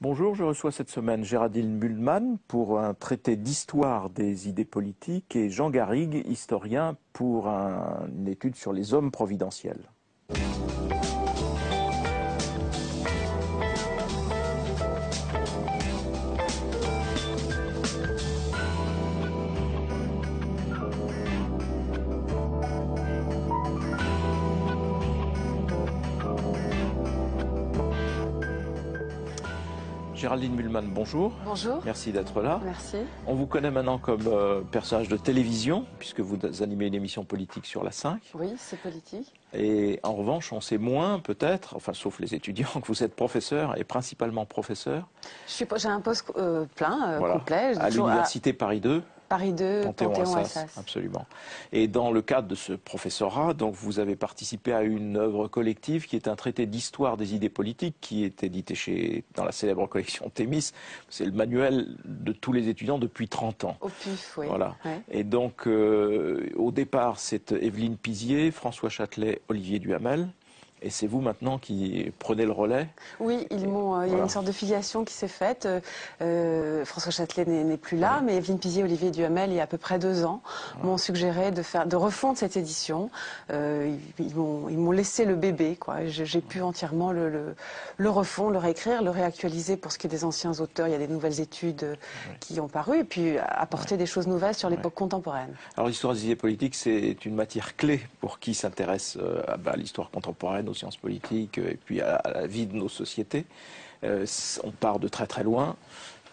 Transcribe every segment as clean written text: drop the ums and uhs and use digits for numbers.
Bonjour, je reçois cette semaine Géraldine Mühlmann pour un traité d'histoire des idées politiques et Jean Garrigue, historien, pour une étude sur les hommes providentiels. Géraldine Mühlmann, bonjour. Bonjour. Merci d'être là. Merci. On vous connaît maintenant comme personnage de télévision, puisque vous animez une émission politique sur la 5. Oui, c'est politique. Et en revanche, on sait moins, peut-être, enfin sauf les étudiants, que vous êtes professeur, et principalement professeur. J'ai un poste plein, Voilà. complet. À l'université Paris 2. Paris 2, Panthéon-Assas. Absolument. Et dans le cadre de ce professorat, donc vous avez participé à une œuvre collective qui est un traité d'histoire des idées politiques qui est édité dans la célèbre collection Thémis. C'est le manuel de tous les étudiants depuis 30 ans. Au PUF, oui. Voilà. Ouais. Et donc, au départ, c'est Évelyne Pizier, François Châtelet, Olivier Duhamel. Et c'est vous maintenant qui prenez le relais? Oui, il y a une sorte de filiation qui s'est faite. François Châtelet n'est plus là, mais Évelyne Pizier et Olivier Duhamel, il y a à peu près 2 ans, m'ont suggéré de refondre cette édition. Ils m'ont laissé le bébé, quoi. J'ai pu entièrement le refondre, le réécrire, le réactualiser pour ce qui est des anciens auteurs. Il y a des nouvelles études qui ont paru, et puis apporter des choses nouvelles sur l'époque contemporaine. Alors l'histoire des idées politiques, c'est une matière clé pour qui s'intéresse à l'histoire contemporaine, aux sciences politiques et puis à la vie de nos sociétés. On part de très très loin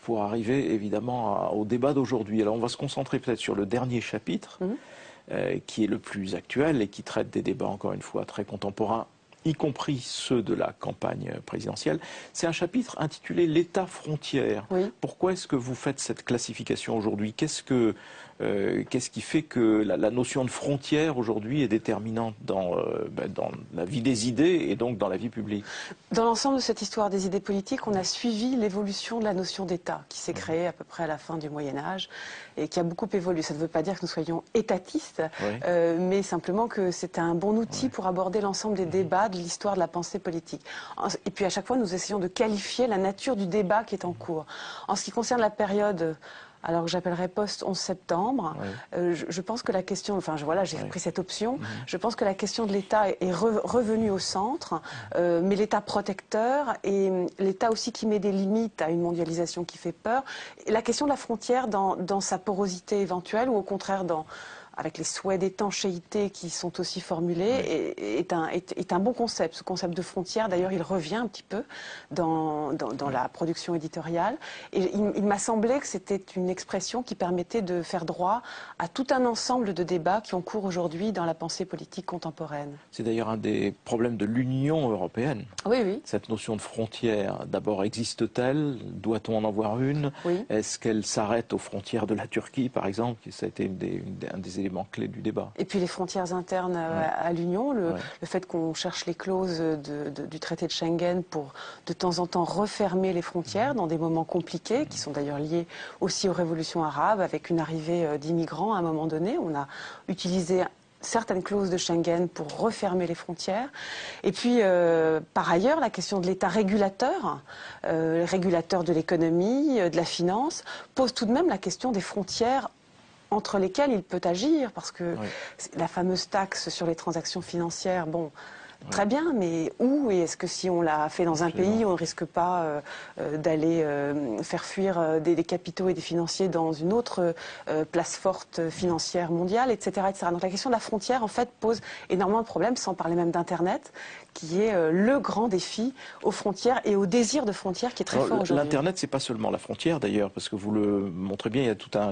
pour arriver évidemment au débat d'aujourd'hui. Alors on va se concentrer peut-être sur le dernier chapitre qui est le plus actuel et qui traite des débats encore une fois très contemporains, y compris ceux de la campagne présidentielle. C'est un chapitre intitulé «L'État frontière». Oui. Pourquoi est-ce que vous faites cette classification aujourd'hui? Qu'est-ce qui fait que la notion de frontière aujourd'hui est déterminante dans la vie des idées et donc dans la vie publique? Dans l'ensemble de cette histoire des idées politiques, on a suivi l'évolution de la notion d'État qui s'est créée à peu près à la fin du Moyen-Âge et qui a beaucoup évolué. Ça ne veut pas dire que nous soyons étatistes, mais simplement que c'est un bon outil pour aborder l'ensemble des débats de l'histoire de la pensée politique. Et puis à chaque fois, nous essayons de qualifier la nature du débat qui est en cours. En ce qui concerne la période, alors que j'appellerais post-11 septembre, je pense que la question, j'ai pris cette option, je pense que la question de l'État est revenue au centre, mais l'État protecteur et l'État aussi qui met des limites à une mondialisation qui fait peur. Et la question de la frontière dans sa porosité éventuelle ou au contraire avec les souhaits d'étanchéité qui sont aussi formulés, est un bon concept. Ce concept de frontière, d'ailleurs, il revient un petit peu dans la production éditoriale. Et il m'a semblé que c'était une expression qui permettait de faire droit à tout un ensemble de débats qui ont cours aujourd'hui dans la pensée politique contemporaine. C'est d'ailleurs un des problèmes de l'Union européenne. Oui, oui. Cette notion de frontière, d'abord, existe-t-elle? Doit-on en avoir une? Oui. Est-ce qu'elle s'arrête aux frontières de la Turquie, par exemple? Ça a été un des éléments clés du débat. Et puis les frontières internes à l'Union, le fait qu'on cherche les clauses du traité de Schengen pour de temps en temps refermer les frontières dans des moments compliqués, qui sont d'ailleurs liés aussi aux révolutions arabes, avec une arrivée d'immigrants à un moment donné. On a utilisé certaines clauses de Schengen pour refermer les frontières. Et puis, par ailleurs, la question de l'État régulateur, régulateur de l'économie, de la finance, pose tout de même la question des frontières entre lesquels il peut agir, parce que la fameuse taxe sur les transactions financières, bon, très bien, mais où? Et est-ce que si on l'a fait dans un pays, on ne risque pas d'aller faire fuir des capitaux et des financiers dans une autre place forte financière mondiale, etc., etc. Donc la question de la frontière, en fait, pose énormément de problèmes, sans parler même d'Internet, qui est le grand défi aux frontières et au désir de frontières qui est très fort aujourd'hui. L'Internet, c'est pas seulement la frontière d'ailleurs, parce que vous le montrez bien, il y a tout un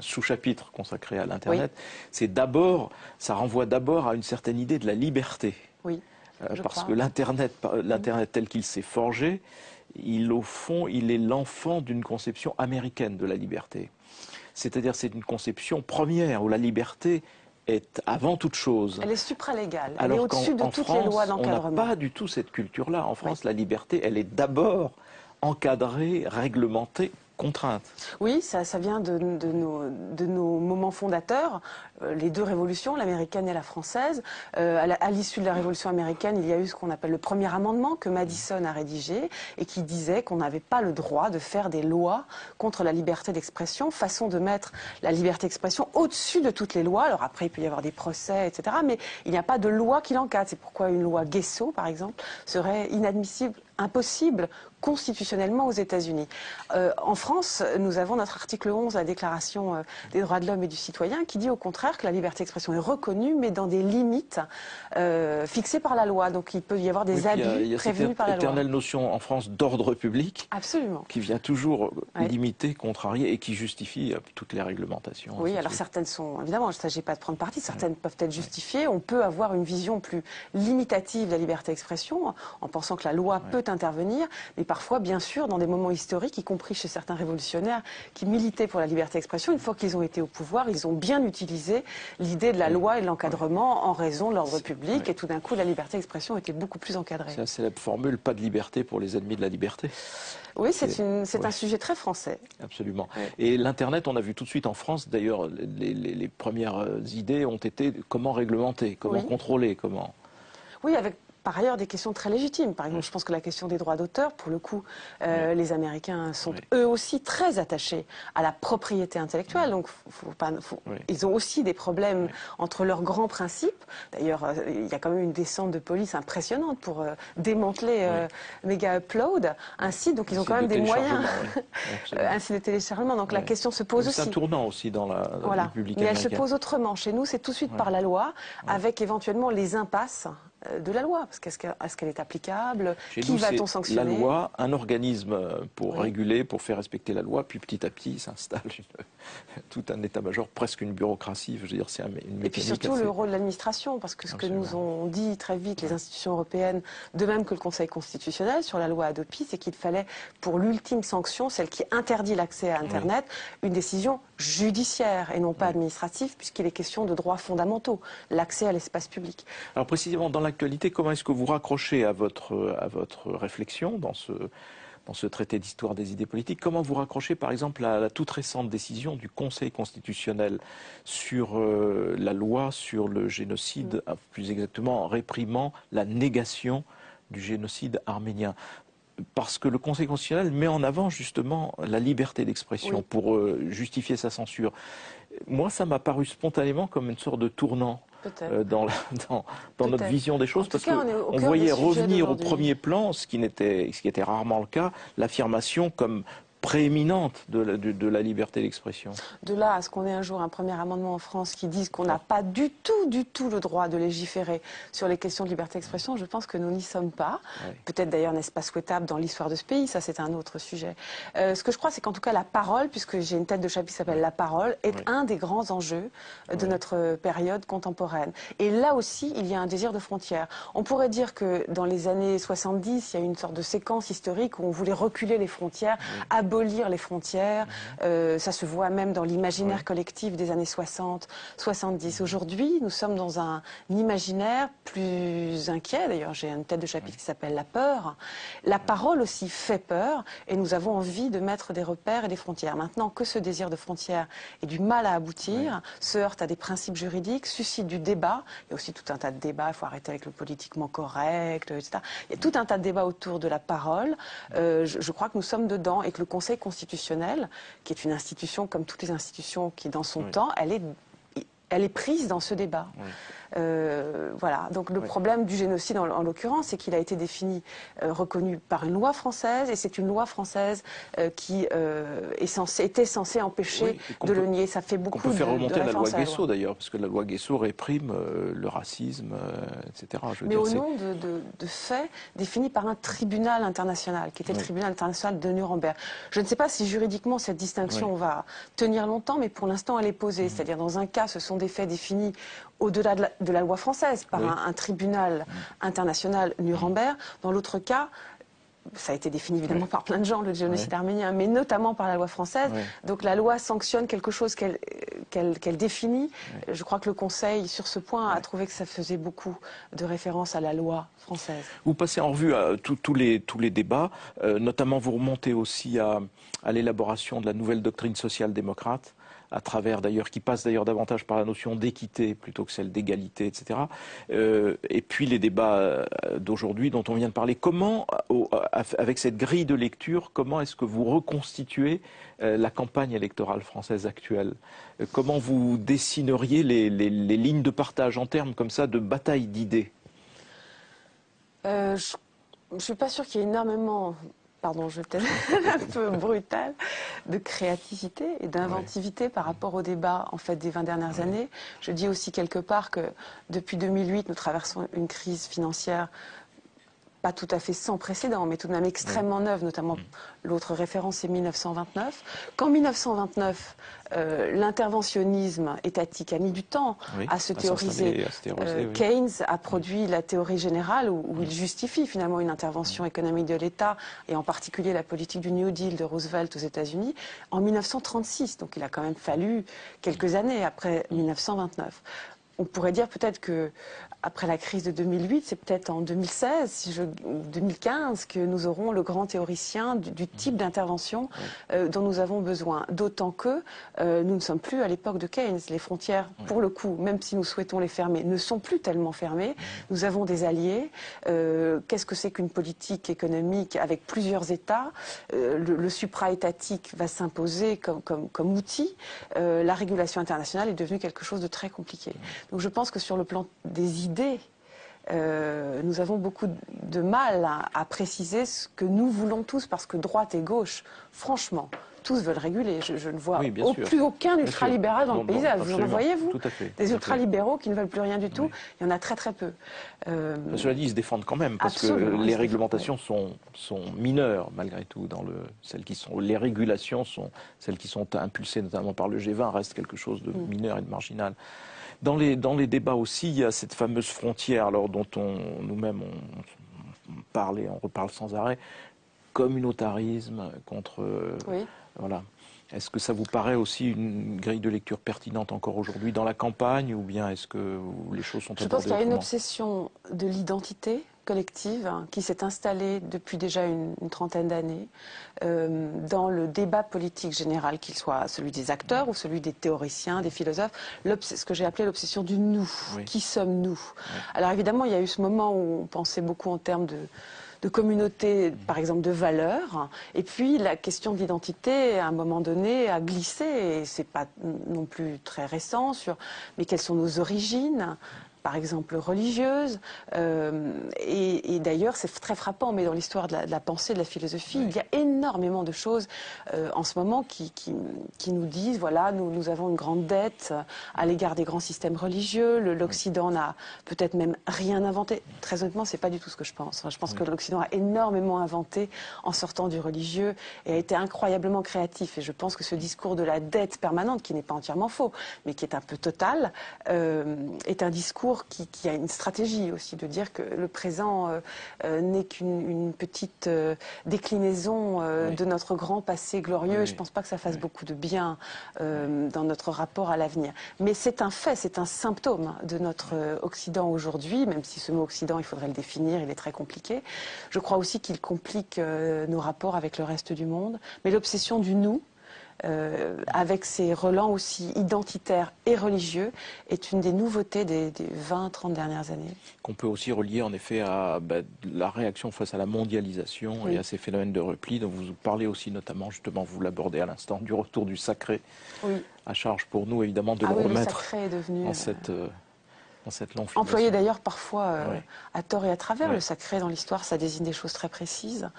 sous-chapitre consacré à l'Internet. C'est d'abord, ça renvoie d'abord à une certaine idée de la liberté. Oui. Parce que l'Internet tel qu'il s'est forgé, au fond, il est l'enfant d'une conception américaine de la liberté. C'est-à-dire, c'est une conception première où la liberté est avant toute chose. Elle est supralégale, elle est au-dessus de toutes les lois d'encadrement. On n'a pas du tout cette culture-là. En France, la liberté, elle est d'abord encadrée, réglementée contrainte. Oui, ça vient de nos moments fondateurs, les deux révolutions, l'américaine et la française. À l'issue de la révolution américaine, il y a eu ce qu'on appelle le premier amendement que Madison a rédigé et qui disait qu'on n'avait pas le droit de faire des lois contre la liberté d'expression, façon de mettre la liberté d'expression au-dessus de toutes les lois. Alors après, il peut y avoir des procès, etc. Mais il n'y a pas de loi qui l'encadre. C'est pourquoi une loi Guesso, par exemple, serait inadmissible, impossible constitutionnellement aux États-Unis. En France, nous avons notre article 11, la Déclaration des droits de l'homme et du citoyen, qui dit au contraire que la liberté d'expression est reconnue, mais dans des limites fixées par la loi. Donc il peut y avoir des abus prévenus par la loi. Il y a cette éternelle notion en France d'ordre public. Absolument. Qui vient toujours limiter, contrarier et qui justifie toutes les réglementations. Oui, alors certaines sont, évidemment, il ne s'agit pas de prendre parti, certaines peuvent être justifiées. On peut avoir une vision plus limitative de la liberté d'expression en pensant que la loi peut intervenir, mais parfois, bien sûr, dans des moments historiques, y compris chez certains révolutionnaires qui militaient pour la liberté d'expression, une fois qu'ils ont été au pouvoir, ils ont bien utilisé l'idée de la loi et de l'encadrement en raison de l'ordre public, et tout d'un coup, la liberté d'expression était beaucoup plus encadrée. C'est la célèbre formule, pas de liberté pour les ennemis de la liberté. Oui, c'est un sujet très français. Absolument. Et l'Internet, on a vu tout de suite en France, d'ailleurs, les premières idées ont été comment réglementer, comment contrôler, comment... Oui, avec par ailleurs des questions très légitimes. Par exemple, je pense que la question des droits d'auteur, pour le coup, les Américains sont eux aussi très attachés à la propriété intellectuelle. Donc, ils ont aussi des problèmes entre leurs grands principes. D'ailleurs, il y a quand même une descente de police impressionnante pour démanteler Mega Upload, un site. Donc, ils ont quand même des moyens. Un site de téléchargement. Donc, la question se pose aussi. C'est un tournant aussi dans la République américaine. Mais elle se pose autrement. Chez nous, c'est tout de suite par la loi, avec éventuellement les impasses de la loi, parce qu'est-ce qu'elle est applicable, qui va-t-on sanctionner? La loi, un organisme pour réguler, pour faire respecter la loi, puis petit à petit s'installe tout un état-major, presque une bureaucratie, je veux dire, c'est une mécanique. Et puis surtout le rôle de l'administration, parce que ce que nous ont dit très vite les institutions européennes, de même que le Conseil constitutionnel sur la loi Hadopi, c'est qu'il fallait, pour l'ultime sanction, celle qui interdit l'accès à Internet, une décision judiciaire et non pas administrative, puisqu'il est question de droits fondamentaux, l'accès à l'espace public. Alors précisément, dans l'actualité, comment est-ce que vous raccrochez à votre réflexion dans ce traité d'histoire des idées politiques, comment vous raccrochez par exemple à la toute récente décision du Conseil constitutionnel sur la loi sur le génocide, plus exactement en réprimant la négation du génocide arménien? Parce que le Conseil constitutionnel met en avant justement la liberté d'expression pour justifier sa censure. Moi, ça m'a paru spontanément comme une sorte de tournant dans notre vision des choses, parce qu'on voyait revenir au premier plan, ce qui était rarement le cas, l'affirmation comme prééminente de la liberté d'expression. De là à ce qu'on ait un jour un premier amendement en France qui dise qu'on n'a pas du tout le droit de légiférer sur les questions de liberté d'expression, je pense que nous n'y sommes pas. Peut-être d'ailleurs n'est-ce pas souhaitable dans l'histoire de ce pays, ça c'est un autre sujet. Ce que je crois, c'est qu'en tout cas la parole, puisque j'ai une tête de chapitre qui s'appelle La parole, est un des grands enjeux de notre période contemporaine. Et là aussi, il y a un désir de frontière. On pourrait dire que dans les années 70, il y a une sorte de séquence historique où on voulait reculer les frontières, abolir les frontières. Ça se voit même dans l'imaginaire collectif des années 60, 70. Aujourd'hui, nous sommes dans un imaginaire plus inquiet. D'ailleurs, j'ai une tête de chapitre qui s'appelle La peur. La parole aussi fait peur et nous avons envie de mettre des repères et des frontières. Maintenant que ce désir de frontière ait du mal à aboutir, se heurte à des principes juridiques, suscite du débat. Il y a aussi tout un tas de débats. Il faut arrêter avec le politiquement correct, etc. Il y a tout un tas de débats autour de la parole. Je crois que nous sommes dedans et que le Conseil constitutionnel, qui est une institution comme toutes les institutions qui, dans son temps, elle est prise dans ce débat. Voilà. Donc le problème du génocide, en l'occurrence, c'est qu'il a été défini, reconnu par une loi française, et c'est une loi française qui était censée empêcher de le nier. Ça fait beaucoup de On peut faire remonter la loi références à la Guesso d'ailleurs, parce que la loi Guesso réprime le racisme, etc. Mais au nom de faits définis par un tribunal international, qui était le tribunal international de Nuremberg. Je ne sais pas si juridiquement cette distinction va tenir longtemps, mais pour l'instant elle est posée. C'est-à-dire dans un cas, ce sont des faits définis au-delà de la loi française, par un tribunal international Nuremberg. Dans l'autre cas, ça a été défini évidemment par plein de gens, le génocide arménien, mais notamment par la loi française. Donc la loi sanctionne quelque chose qu'elle définit. Je crois que le Conseil, sur ce point, a trouvé que ça faisait beaucoup de référence à la loi française. Vous passez en revue tous les débats, notamment vous remontez aussi à l'élaboration de la nouvelle doctrine social-démocrate, à travers d'ailleurs, qui passe d'ailleurs davantage par la notion d'équité plutôt que celle d'égalité, etc. Et puis les débats d'aujourd'hui dont on vient de parler. Comment, avec cette grille de lecture, comment est-ce que vous reconstituez la campagne électorale française actuelle? Comment vous dessineriez les lignes de partage en termes comme ça de bataille d'idées? Je ne suis pas sûre qu'il y ait énormément, pardon, je vais peut-être être un peu brutale, de créativité et d'inventivité par rapport au débat en fait, des 20 dernières années. Je dis aussi quelque part que depuis 2008, nous traversons une crise financière pas tout à fait sans précédent, mais tout de même extrêmement neuve, notamment l'autre référence c'est 1929. Qu'en 1929, l'interventionnisme étatique a mis du temps à se théoriser. Keynes a produit la théorie générale où il justifie finalement une intervention économique de l'État, et en particulier la politique du New Deal de Roosevelt aux États-Unis, en 1936. Donc il a quand même fallu quelques années après 1929. On pourrait dire peut-être que après la crise de 2008, c'est peut-être en 2016 ou 2015 que nous aurons le grand théoricien du type d'intervention dont nous avons besoin. D'autant que nous ne sommes plus à l'époque de Keynes. Les frontières, pour le coup, même si nous souhaitons les fermer, ne sont plus tellement fermées. Nous avons des alliés. Qu'est-ce que c'est qu'une politique économique avec plusieurs États? Le supra-étatique va s'imposer comme outil. La régulation internationale est devenue quelque chose de très compliqué. Donc je pense que sur le plan des idées, nous avons beaucoup de mal à préciser ce que nous voulons tous, parce que droite et gauche, franchement, tous veulent réguler. Je ne vois plus aucun ultralibéral dans le paysage. Vous en voyez, vous? Des ultralibéraux qui ne veulent plus rien du tout, il y en a très très peu. Cela dit, ils se défendent quand même, parce que les réglementations sont mineures, malgré tout. Les régulations sont celles qui sont impulsées notamment par le G20, restent quelque chose de mineur et de marginal. Dans les débats aussi, il y a cette fameuse frontière, alors dont nous-mêmes on parle et on reparle sans arrêt, communautarisme contre... Voilà. Est-ce que ça vous paraît aussi une grille de lecture pertinente encore aujourd'hui dans la campagne, ou bien est-ce que les choses sont abordées autrement? Je pense qu'il y a une obsession de l'identité collective qui s'est installée depuis déjà une trentaine d'années dans le débat politique général, qu'il soit celui des acteurs ou celui des théoriciens, des philosophes, ce que j'ai appelé l'obsession du nous. Qui sommes-nous? Alors évidemment, il y a eu ce moment où on pensait beaucoup en termes de communauté, par exemple de valeurs, et puis la question de l'identité, à un moment donné, a glissé, et c'est pas non plus très récent, mais quelles sont nos origines, par exemple religieuses, et d'ailleurs c'est très frappant, mais dans l'histoire de la pensée, de la philosophie, il y a énormément de choses en ce moment qui nous disent, voilà, nous avons une grande dette à l'égard des grands systèmes religieux, l'Occident n'a peut-être même rien inventé. Très honnêtement, c'est pas du tout ce que je pense. Je pense que l'Occident a énormément inventé en sortant du religieux et a été incroyablement créatif, et je pense que ce discours de la dette permanente, qui n'est pas entièrement faux, mais qui est un peu total, est un discours qui a une stratégie aussi, de dire que le présent n'est qu'une petite déclinaison de notre grand passé glorieux. Je ne pense pas que ça fasse beaucoup de bien dans notre rapport à l'avenir. Mais c'est un fait, c'est un symptôme de notre Occident aujourd'hui, même si ce mot Occident, il faudrait le définir, il est très compliqué. Je crois aussi qu'il complique nos rapports avec le reste du monde. Mais l'obsession du nous, avec ses relents aussi identitaires et religieux, est une des nouveautés des 20-30 dernières années. Qu'on peut aussi relier en effet à la réaction face à la mondialisation et à ces phénomènes de repli dont vous parlez aussi, notamment, justement, vous l'abordez à l'instant, du retour du sacré. À charge pour nous, évidemment, de le remettre le sacré est devenu, dans cette longue filiation. Employé d'ailleurs parfois à tort et à travers. Le sacré dans l'histoire, ça désigne des choses très précises.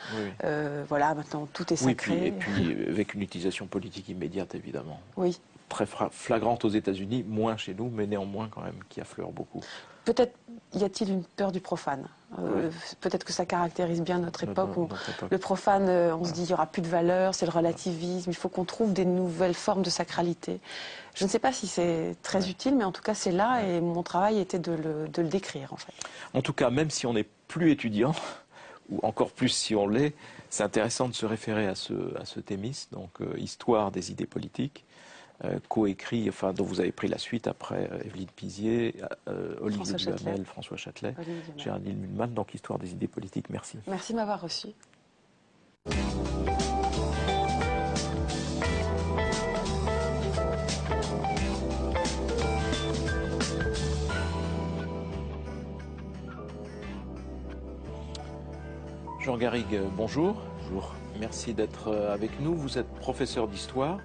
Voilà, maintenant tout est sacré. Et puis avec une utilisation politique immédiate, évidemment. Oui. Très flagrante aux États-Unis, moins chez nous, mais néanmoins quand même qui affleure beaucoup. Peut-être y a-t-il une peur du profane. Peut-être que ça caractérise bien notre époque où le profane, on se dit il n'y aura plus de valeur, c'est le relativisme, il faut qu'on trouve des nouvelles formes de sacralité. Je ne sais pas si c'est très utile, mais en tout cas c'est là, et mon travail était de le décrire en fait. En tout cas, même si on n'est plus étudiant, ou encore plus si on l'est, c'est intéressant de se référer à ce thémis, donc histoire des idées politiques. coécrit, enfin dont vous avez pris la suite après Evelyne Pizier, Olivier Duhamel, François Châtelet, Géraldine Mühlmann, donc Histoire des idées politiques. Merci. Merci de m'avoir reçu. Jean Garrigue, bonjour. Bonjour. Merci d'être avec nous. Vous êtes professeur d'histoire.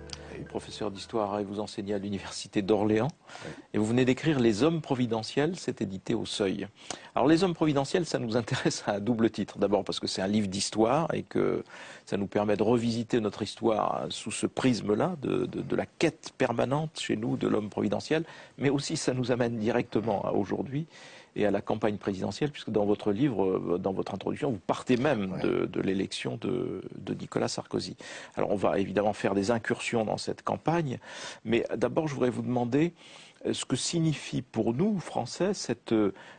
Professeur d'histoire et vous enseignez à l'université d'Orléans. Oui. Et vous venez d'écrire Les Hommes providentiels, c'est édité au Seuil. Alors Les Hommes providentiels, ça nous intéresse à double titre. D'abord parce que c'est un livre d'histoire et que ça nous permet de revisiter notre histoire sous ce prisme-là, de la quête permanente chez nous de l'homme providentiel, mais aussi ça nous amène directement à aujourd'hui et à la campagne présidentielle, puisque dans votre livre, dans votre introduction, vous partez même de l'élection de Nicolas Sarkozy. Alors on va évidemment faire des incursions dans cette campagne, mais d'abord je voudrais vous demander ce que signifie pour nous, Français,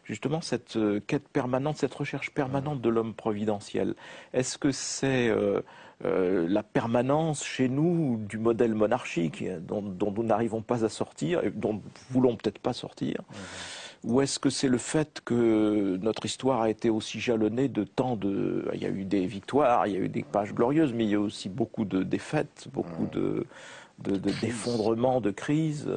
justement cette quête permanente, cette recherche permanente de l'homme providentiel. Est-ce que c'est la permanence chez nous du modèle monarchique dont nous n'arrivons pas à sortir, et dont nous ne voulons peut-être pas sortir ou est-ce que c'est le fait que notre histoire a été aussi jalonnée de tant de... Il y a eu des victoires, il y a eu des pages glorieuses, mais il y a aussi beaucoup de défaites, beaucoup d'effondrements, de crises.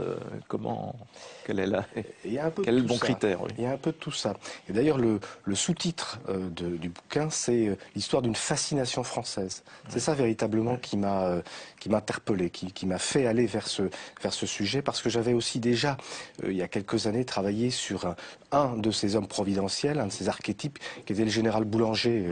Quel est le bon critère? Il y a un peu de tout ça. Et d'ailleurs, le sous-titre du bouquin, c'est l'histoire d'une fascination française. C'est ça véritablement qui m'a interpellé, qui m'a fait aller vers ce sujet, parce que j'avais aussi déjà, il y a quelques années, travaillé sur un de ces hommes providentiels, un de ces archétypes, qui était le général Boulanger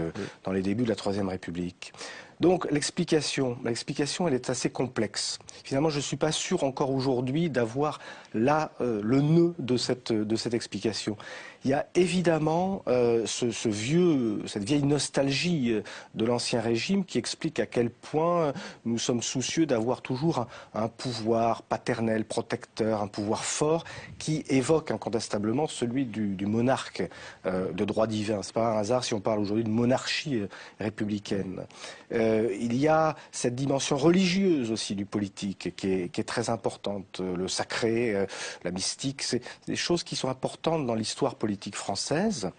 dans les débuts de la Troisième République. Donc l'explication, elle est assez complexe. Finalement, je ne suis pas sûr encore aujourd'hui d'avoir là le nœud de cette explication. Il y a évidemment cette vieille nostalgie de l'Ancien Régime qui explique à quel point nous sommes soucieux d'avoir toujours un pouvoir paternel, protecteur, un pouvoir fort qui évoque incontestablement celui du monarque de droit divin. Ce n'est pas un hasard si on parle aujourd'hui de monarchie républicaine. Il y a cette dimension religieuse aussi du politique qui est très importante. Le sacré, la mystique, c'est des choses qui sont importantes dans l'histoire politique française.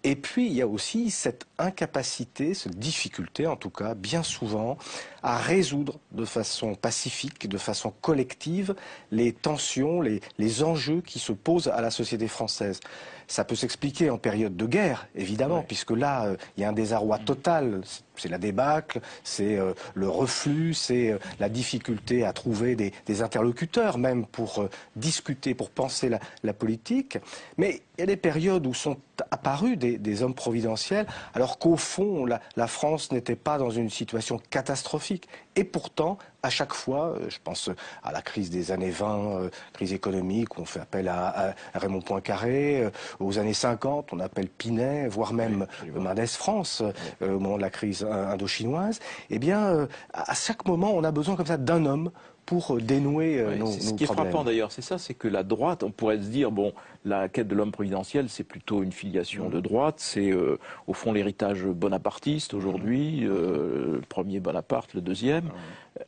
Et puis, il y a aussi cette incapacité, cette difficulté, en tout cas, bien souvent, à résoudre de façon pacifique, de façon collective, les tensions, les enjeux qui se posent à la société française. Ça peut s'expliquer en période de guerre, évidemment, puisque là, il y a un désarroi total. C'est la débâcle, c'est le reflux, c'est la difficulté à trouver des interlocuteurs, même pour discuter, pour penser la politique. Mais il y a des périodes où sont apparus des hommes providentiels, alors qu'au fond, la France n'était pas dans une situation catastrophique. Et pourtant, à chaque fois, je pense à la crise des années 20, crise économique, où on fait appel à Raymond Poincaré, aux années 50, on appelle Pinet, voire même Mendès France, au moment de la crise indo-chinoise. Eh bien, à chaque moment, on a besoin comme ça d'un homme pour dénouer nos problèmes. Ce qui est frappant d'ailleurs, c'est ça, c'est que la droite, on pourrait se dire, bon, la quête de l'homme providentiel, c'est plutôt une filiation de droite, c'est au fond l'héritage bonapartiste aujourd'hui, le premier Bonaparte, le deuxième.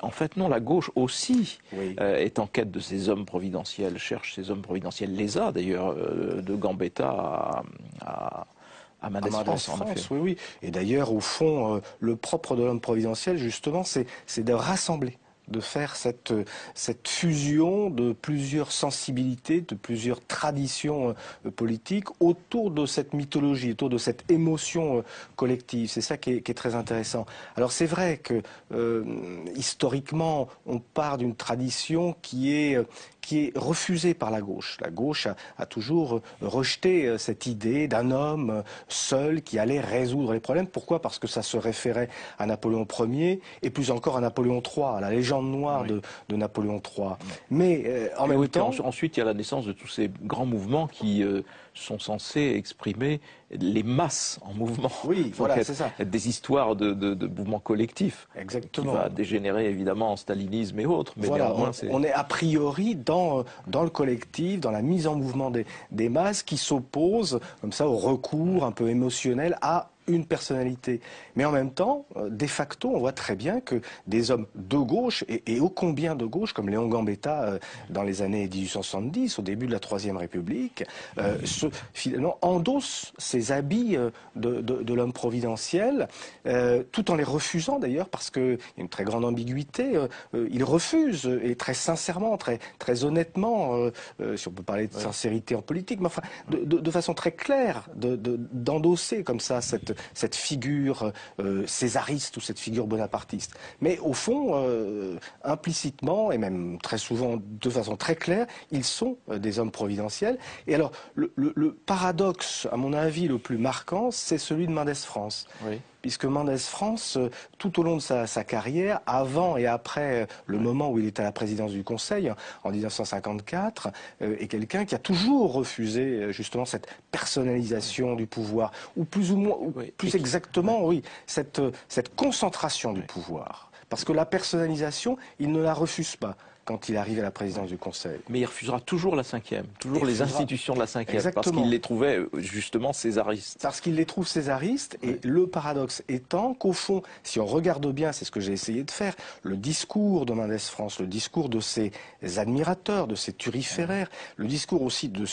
En fait, non, la gauche aussi est en quête de ces hommes providentiels, cherche ces hommes providentiels, les a d'ailleurs, de Gambetta à Mendès France, en effet. Oui. Et d'ailleurs, au fond, le propre de l'homme providentiel, justement, c'est de rassembler, de faire cette fusion de plusieurs sensibilités, de plusieurs traditions politiques autour de cette mythologie, autour de cette émotion collective. C'est ça qui est très intéressant. Alors c'est vrai que historiquement, on part d'une tradition qui est refusée par la gauche. La gauche a toujours rejeté cette idée d'un homme seul qui allait résoudre les problèmes. Pourquoi? Parce que ça se référait à Napoléon Ier et plus encore à Napoléon III, à la légende noire de Napoléon III. Mais en même temps... Ensuite, il y a la naissance de tous ces grands mouvements qui sont censés exprimer les masses en mouvement. Oui, voilà, c'est ça. Des histoires de mouvements collectifs. Exactement. Qui va dégénérer évidemment en stalinisme et autres. Mais voilà, on est a priori dans le collectif, dans la mise en mouvement des masses qui s'opposent comme ça au recours un peu émotionnel à une personnalité. Mais en même temps, de facto, on voit très bien que des hommes de gauche, et ô combien de gauche, comme Léon Gambetta dans les années 1870, au début de la Troisième République, finalement endossent ces habits de l'homme providentiel, tout en les refusant d'ailleurs, parce qu'il y a une très grande ambiguïté. Ils refusent, et très sincèrement, très honnêtement, si on peut parler de sincérité en politique, mais enfin, de façon très claire, d'endosser comme ça cette figure césariste ou cette figure bonapartiste. Mais au fond, implicitement, et même très souvent de façon très claire, ils sont des hommes providentiels. Et alors, le paradoxe, à mon avis, le plus marquant, c'est celui de Mendès France. Oui. Puisque Mendès France, tout au long de sa carrière, avant et après le moment où il est à la présidence du Conseil, en 1954, est quelqu'un qui a toujours refusé justement cette personnalisation du pouvoir, ou plus ou moins, ou plus exactement, oui, cette concentration du pouvoir. Parce que la personnalisation, il ne la refuse pas quand il arrive à la présidence du Conseil. Mais il refusera toujours la cinquième, toujours les institutions de la cinquième, parce qu'il les trouvait justement césaristes. Parce qu'il les trouve césaristes, et le paradoxe étant qu'au fond, si on regarde bien, c'est ce que j'ai essayé de faire, le discours de Mendès France, le discours de ses admirateurs, de ses turiféraires, le discours aussi de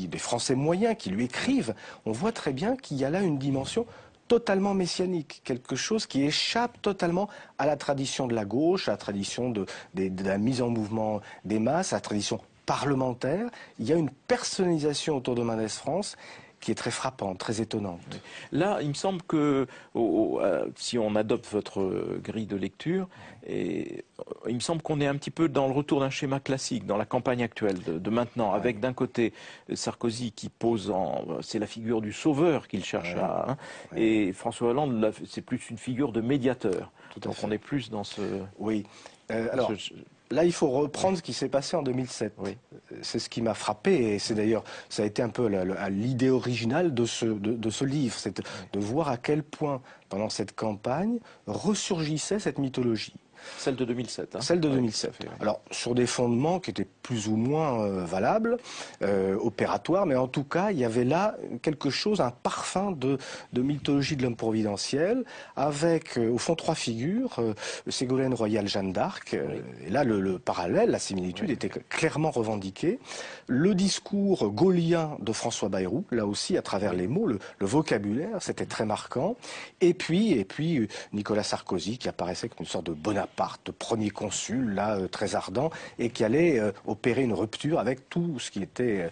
des Français moyens qui lui écrivent, on voit très bien qu'il y a là une dimension totalement messianique, quelque chose qui échappe totalement à la tradition de la gauche, à la tradition de la mise en mouvement des masses, à la tradition parlementaire. Il y a une personnalisation autour de Mendès France qui est très frappante, très étonnante. Là, il me semble que, si on adopte votre grille de lecture, il me semble qu'on est un petit peu dans le retour d'un schéma classique, dans la campagne actuelle de maintenant, avec d'un côté Sarkozy qui pose c'est la figure du sauveur qu'il cherche et François Hollande, c'est plus une figure de médiateur. Donc on est plus dans ce... Oui. Alors... Là, il faut reprendre ce qui s'est passé en 2007. Oui. C'est ce qui m'a frappé, et c'est d'ailleurs, ça a été un peu l'idée originale de ce livre, c'est de voir à quel point, pendant cette campagne, ressurgissait cette mythologie. Celle de 2007. Celle de 2007. Fait, oui. Alors, sur des fondements qui étaient plus ou moins valables, opératoires, mais en tout cas, il y avait là quelque chose, un parfum de mythologie de l'homme providentiel, avec, au fond, trois figures, Ségolène Royal, Jeanne d'Arc, et là, le parallèle, la similitude était clairement revendiquée. Le discours gaulien de François Bayrou, là aussi, à travers les mots, le vocabulaire, c'était très marquant. Et puis, Nicolas Sarkozy, qui apparaissait comme une sorte de Bonaparte, premier consul, là, très ardent, et qui allait opérer une rupture avec tout ce qui était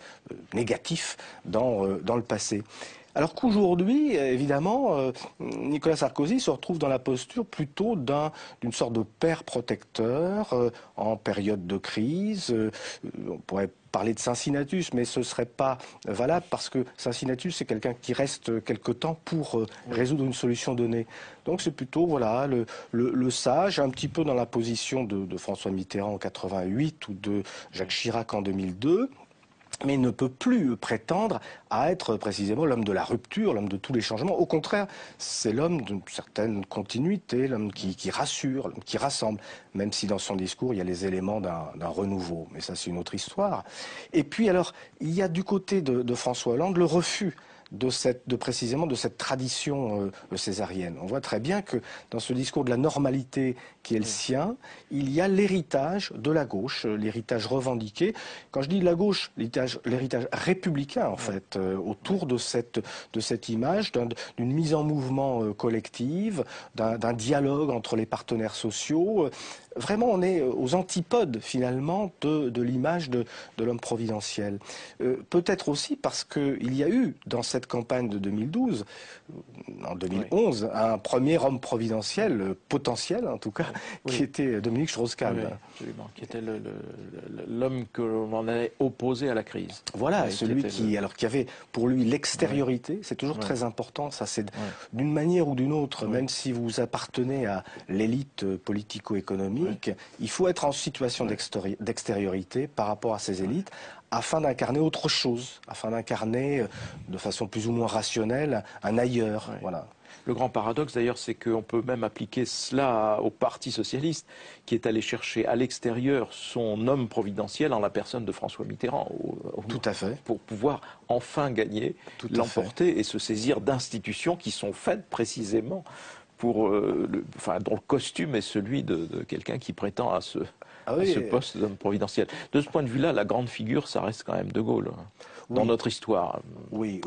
négatif dans le passé. Alors qu'aujourd'hui, évidemment, Nicolas Sarkozy se retrouve dans la posture plutôt d'une sorte de père protecteur en période de crise. On pourrait parler de Cincinnatus, mais ce ne serait pas valable parce que Cincinnatus, c'est quelqu'un qui reste quelque temps pour résoudre une solution donnée. Donc c'est plutôt voilà le sage, un petit peu dans la position de François Mitterrand en 88 ou de Jacques Chirac en 2002. Mais il ne peut plus prétendre à être précisément l'homme de la rupture, l'homme de tous les changements. Au contraire, c'est l'homme d'une certaine continuité, l'homme qui rassure, l'homme qui rassemble, même si dans son discours, il y a les éléments d'un renouveau. Mais ça, c'est une autre histoire. Et puis, alors, il y a du côté de François Hollande le refus précisément de cette tradition césarienne. On voit très bien que dans ce discours de la normalité qui est le sien, il y a l'héritage de la gauche, l'héritage revendiqué. Quand je dis la gauche, l'héritage républicain en fait, autour de cette image d'une mise en mouvement collective, d'un dialogue entre les partenaires sociaux. Vraiment, on est aux antipodes, finalement, de l'image de l'homme providentiel. Peut-être aussi parce qu'il y a eu, dans cette campagne de 2012, en 2011, un premier homme providentiel, potentiel en tout cas, qui était Dominique Strauss-Kahn. Oui, absolument, qui était l'homme que l'on allait opposer à la crise. Voilà, celui qui avait pour lui l'extériorité, c'est toujours très important, ça c'est d'une manière ou d'une autre, même si vous appartenez à l'élite politico-économique, il faut être en situation d'extériorité par rapport à ces élites, afin d'incarner autre chose, afin d'incarner de façon plus ou moins rationnelle un ailleurs. Voilà. Le grand paradoxe, d'ailleurs, c'est qu'on peut même appliquer cela au Parti socialiste, qui est allé chercher à l'extérieur son homme providentiel en la personne de François Mitterrand. Tout à fait. Pour pouvoir enfin gagner, l'emporter et se saisir d'institutions qui sont faites précisément pour, dont le costume est celui de quelqu'un qui prétend à ce poste d'homme providentiel. De ce point de vue-là, la grande figure, ça reste quand même De Gaulle. Dans notre histoire. Oui.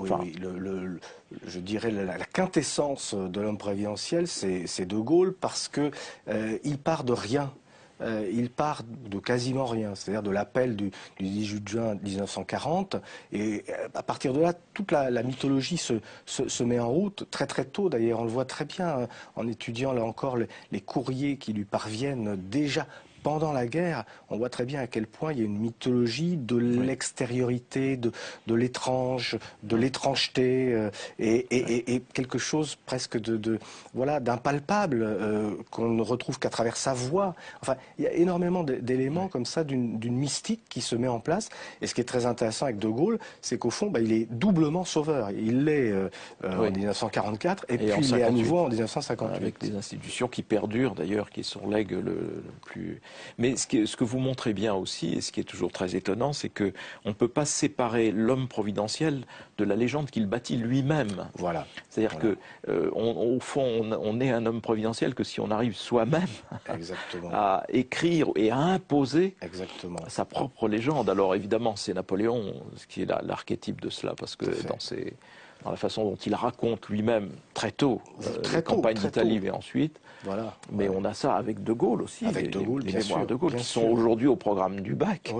Je dirais la quintessence de l'homme providentiel, c'est De Gaulle, parce que il part de rien. Il part de quasiment rien, c'est-à-dire de l'appel du 18 juin 1940, et à partir de là, toute la mythologie se met en route, très très tôt d'ailleurs, on le voit très bien en étudiant là encore les courriers qui lui parviennent déjà pendant la guerre. On voit très bien à quel point il y a une mythologie de l'extériorité, de l'étrange, de l'étrangeté, et quelque chose presque d'impalpable qu'on ne retrouve qu'à travers sa voix. Enfin, il y a énormément d'éléments comme ça d'une mystique qui se met en place. Et ce qui est très intéressant avec De Gaulle, c'est qu'au fond, il est doublement sauveur. Il l'est en 1944 et puis il est à nouveau en 1958. Avec des institutions qui perdurent d'ailleurs, qui sont legs le plus... Mais ce que vous montrez bien aussi, et ce qui est toujours très étonnant, c'est qu'on ne peut pas séparer l'homme providentiel de la légende qu'il bâtit lui-même. Voilà. C'est-à-dire qu'au fond, on est un homme providentiel que si on arrive soi-même à écrire et à imposer sa propre légende. Alors évidemment, c'est Napoléon qui est l'archétype de cela, parce que dans la façon dont il raconte lui-même très tôt la campagne d'Italie, mais ensuite. Voilà. Mais on a ça avec De Gaulle aussi, avec De Gaulle, les mémoires de Gaulle, qui sont aujourd'hui au programme du bac,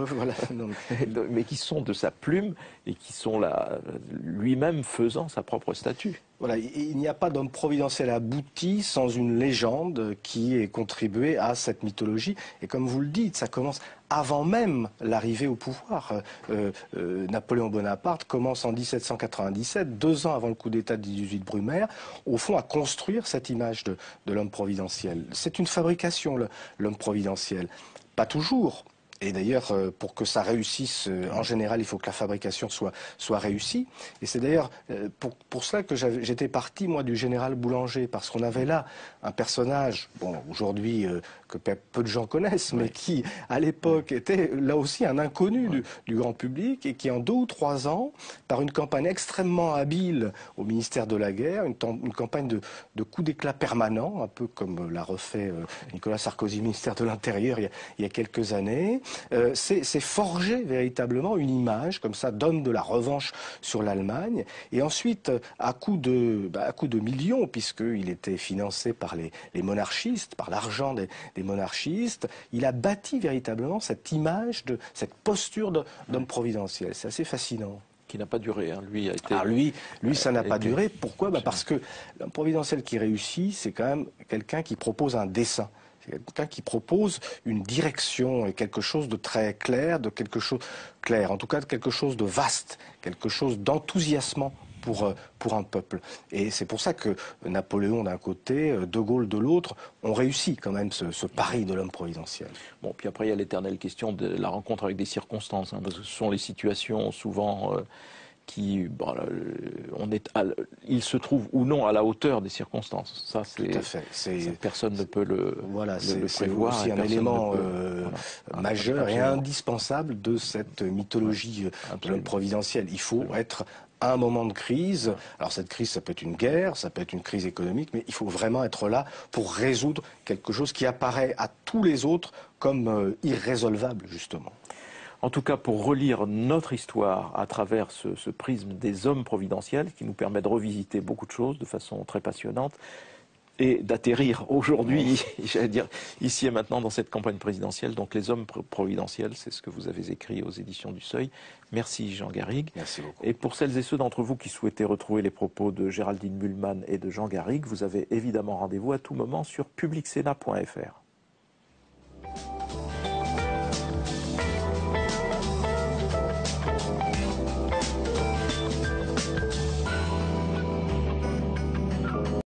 mais qui sont de sa plume et qui sont là, lui-même faisant sa propre statue. Voilà, il n'y a pas d'homme providentiel abouti sans une légende qui ait contribué à cette mythologie. Et comme vous le dites, ça commence avant même l'arrivée au pouvoir. Napoléon Bonaparte commence en 1797, 2 ans avant le coup d'État de 18 Brumaire, au fond à construire cette image de l'homme providentiel. C'est une fabrication, l'homme providentiel. Pas toujours. Et d'ailleurs, pour que ça réussisse, en général, il faut que la fabrication soit réussie. Et c'est d'ailleurs pour cela que j'étais parti, moi, du général Boulanger, parce qu'on avait là un personnage, bon, aujourd'hui, que peu de gens connaissent, mais qui, à l'époque, était là aussi un inconnu du grand public, et qui, en 2 ou 3 ans, par une campagne extrêmement habile au ministère de la Guerre, une campagne de coups d'éclat permanents, un peu comme l'a refait Nicolas Sarkozy, ministère de l'Intérieur, il y a quelques années, c'est forger véritablement une image comme ça, d'homme de la revanche sur l'Allemagne, et ensuite à coup de millions, puisqu'il était financé par les monarchistes, par l'argent des monarchistes, il a bâti véritablement cette image, cette posture d'homme providentiel. C'est assez fascinant. Qui n'a pas duré, hein. Lui a été... Alors lui ça n'a pas duré. Pourquoi ? Parce que l'homme providentiel qui réussit, c'est quand même quelqu'un qui propose un dessein. C'est quelqu'un qui propose une direction et quelque chose de très clair, en tout cas de quelque chose de vaste, quelque chose d'enthousiasmant pour un peuple. Et c'est pour ça que Napoléon d'un côté, De Gaulle de l'autre, ont réussi quand même ce pari de l'homme providentiel. Bon, puis après il y a l'éternelle question de la rencontre avec des circonstances, hein, parce que ce sont les situations souvent... il se trouve ou non à la hauteur des circonstances. Ça, tout à fait. Personne ne peut le prévoir. C'est aussi un élément majeur et indispensable de cette mythologie de l'homme providentiel. Il faut être à un moment de crise. Alors cette crise, ça peut être une guerre, ça peut être une crise économique, mais il faut vraiment être là pour résoudre quelque chose qui apparaît à tous les autres comme irrésolvable, justement. En tout cas, pour relire notre histoire à travers ce prisme des hommes providentiels, qui nous permet de revisiter beaucoup de choses de façon très passionnante, et d'atterrir aujourd'hui, j'allais dire, ici et maintenant dans cette campagne présidentielle. Donc les hommes providentiels, c'est ce que vous avez écrit aux éditions du Seuil. Merci Jean Garrigue. Merci beaucoup. Et pour celles et ceux d'entre vous qui souhaitaient retrouver les propos de Géraldine Mühlmann et de Jean Garrigue, vous avez évidemment rendez-vous à tout moment sur publicsena.fr.